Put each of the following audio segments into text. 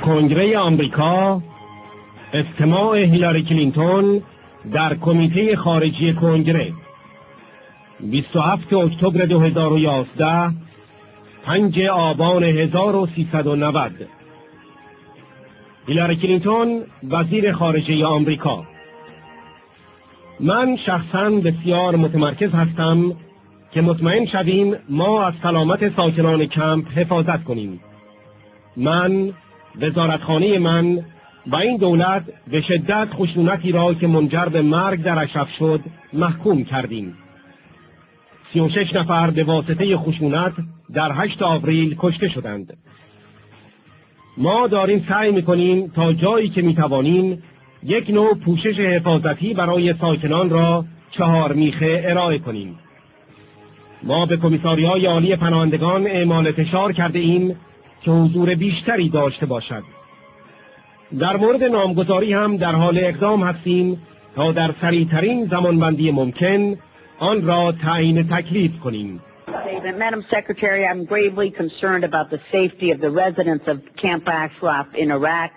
کنگره آمریکا استماع هیلاری کلینتون در کمیته خارجی کنگره 27 اکتبر 2011 5 آبان 1390 هیلاری کلینتون وزیر خارجه آمریکا: من شخصاً بسیار متمرکز هستم که مطمئن شویم ما از سلامت ساکنان کمپ حفاظت کنیم. من، وزارتخانه من و این دولت به شدت خشونتی را که منجر به مرگ در اشرف شد محکوم کردیم. 36 نفر به واسطه خشونت در 8 آوریل کشته شدند. ما داریم سعی می‌کنیم تا جایی که می‌توانیم یک نوع پوشش حفاظتی برای ساکنان را 4 میخه ارائه کنیم. ما به کمیساریای عالی پناهندگان اعمال فشار کرده ایم که حضور بیشتری داشته باشد. در مورد نامگذاری هم در حال اقدام هستیم تا در سریعترین زمانبندی ممکن آن را تعیین تکلیف کنیم. Madam Secretary, I'm gravely concerned about the safety of the residents of Camp Ashraf in Iraq.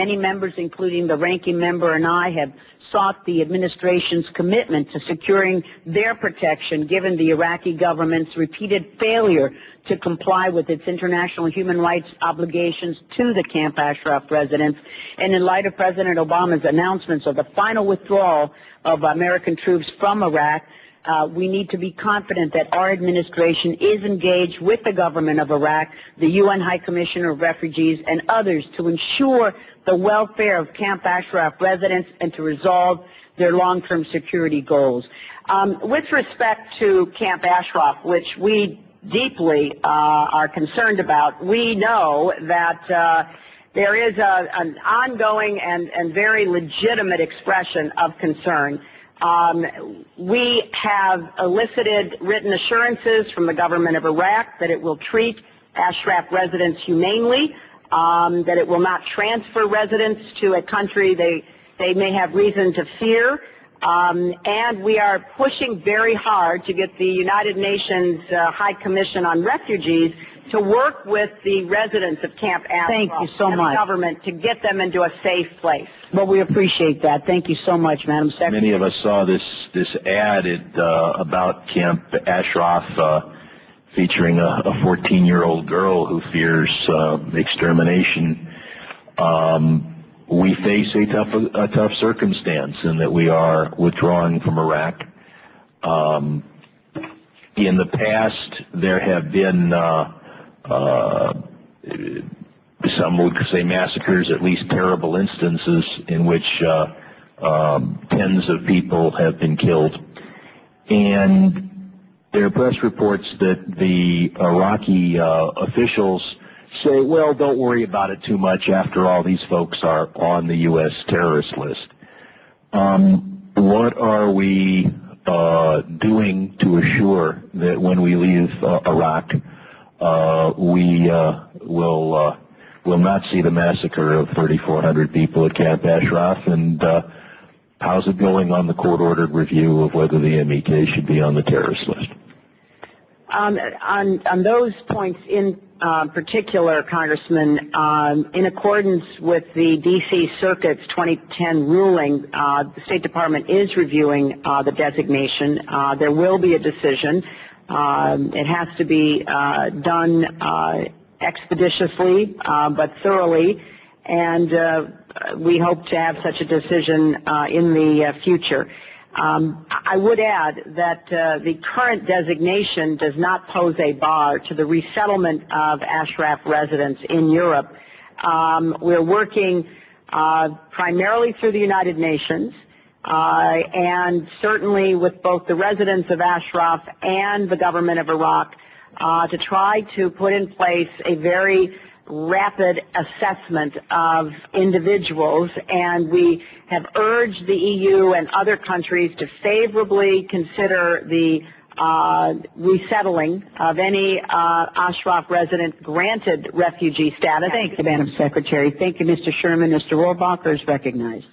Many members, including the ranking member and I, have sought the administration's commitment to securing their protection given the Iraqi government's repeated failure to comply with its international human rights obligations to the Camp Ashraf residents. And in light of President Obama's announcements of the final withdrawal of American troops from Iraq, we need to be confident that our administration is engaged with the government of Iraq, the UN High Commissioner of Refugees, and others to ensure the welfare of Camp Ashraf residents and to resolve their long-term security goals. With respect to Camp Ashraf, which we deeply are concerned about, we know that there is an ongoing and very legitimate expression of concern. We have elicited written assurances from the government of Iraq that it will treat Ashraf residents humanely, that it will not transfer residents to a country they may have reason to fear, and we are pushing very hard to get the United Nations High Commission on Refugees to work with the residents of Camp Ashraf and the government to get them into a safe place. Well, we appreciate that. Thank you so much, Madam Secretary. Many of us saw this ad about Camp Ashraf featuring a 14-year-old girl who fears extermination. We face a tough circumstance in that we are withdrawing from Iraq. In the past, there have been some would say massacres, at least terrible instances in which tens of people have been killed. And there are press reports that the Iraqi officials say, well, don't worry about it too much. After all, these folks are on the U.S. terrorist list. What are we doing to assure that when we leave Iraq, we will not see the massacre of 3,400 people at Camp Ashraf? And how's it going on the court-ordered review of whether the MEK should be on the terrorist list? On those points in particular, Congressman, in accordance with the D.C. Circuit's 2010 ruling, the State Department is reviewing the designation. There will be a decision. It has to be done expeditiously but thoroughly, and we hope to have such a decision in the future. I would add that the current designation does not pose a bar to the resettlement of Ashraf residents in Europe. We're working primarily through the United Nations, and certainly with both the residents of Ashraf and the government of Iraq to try to put in place a very rapid assessment of individuals, and we have urged the EU and other countries to favorably consider the resettling of any Ashraf resident granted refugee status. Thank you, Madam Secretary. Thank you, Mr. Sherman. Mr. Rohrabacher is recognized.